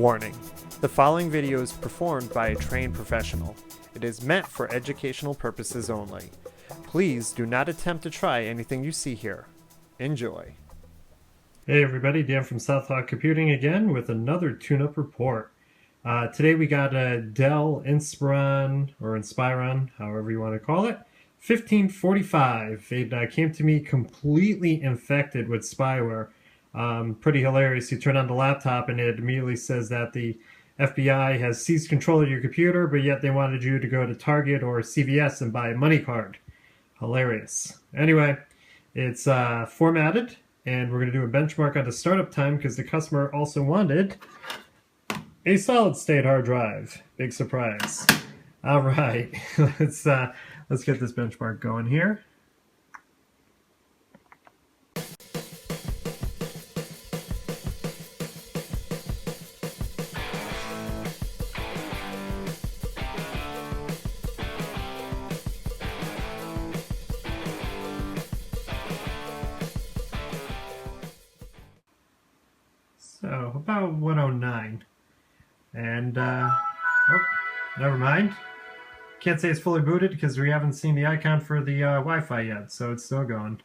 Warning: the following video is performed by a trained professional. It is meant for educational purposes only. Please do not attempt to try anything you see here. Enjoy. Hey everybody, Dan from Southhawk Computing again with another tune-up report. Today we got a Dell Inspiron, or Inspiron, however you want to call it, 1545. It came to me completely infected with spyware. Pretty hilarious. You turn on the laptop and it immediately says that the FBI has seized control of your computer, but yet they wanted you to go to Target or CVS and buy a money card. Hilarious. Anyway, it's formatted, and we're going to do a benchmark on the startup time because the customer also wanted a solid-state hard drive. Big surprise. All right, let's get this benchmark going here. So about 109, and oh, never mind. Can't say it's fully booted because we haven't seen the icon for the Wi-Fi yet, so it's still going.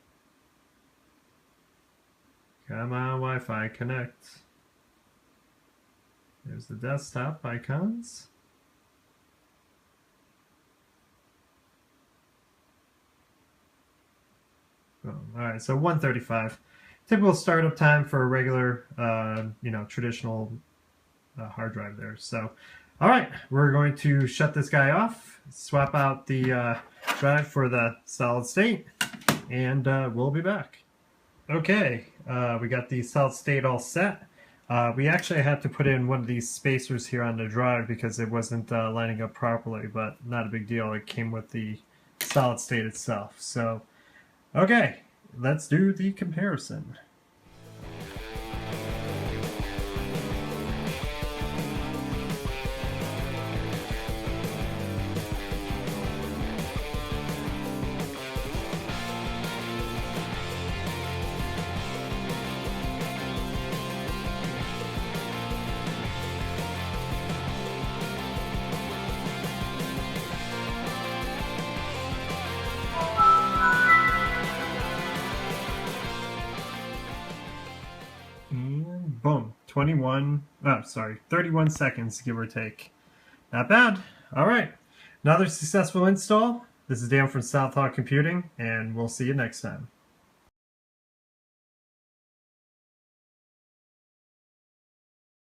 Come on, Wi-Fi, connect. There's the desktop icons. Boom. All right, so 135. Typical startup time for a regular, traditional hard drive there. So, all right, we're going to shut this guy off, swap out the drive for the solid state, and we'll be back. Okay, we got the solid state all set. We actually had to put in one of these spacers here on the drive because it wasn't lining up properly, but not a big deal. It came with the solid state itself. So, okay. Let's do the comparison. Boom, 31 seconds, give or take. Not bad. All right, another successful install. This is Dan from Southhawk Computing, and we'll see you next time.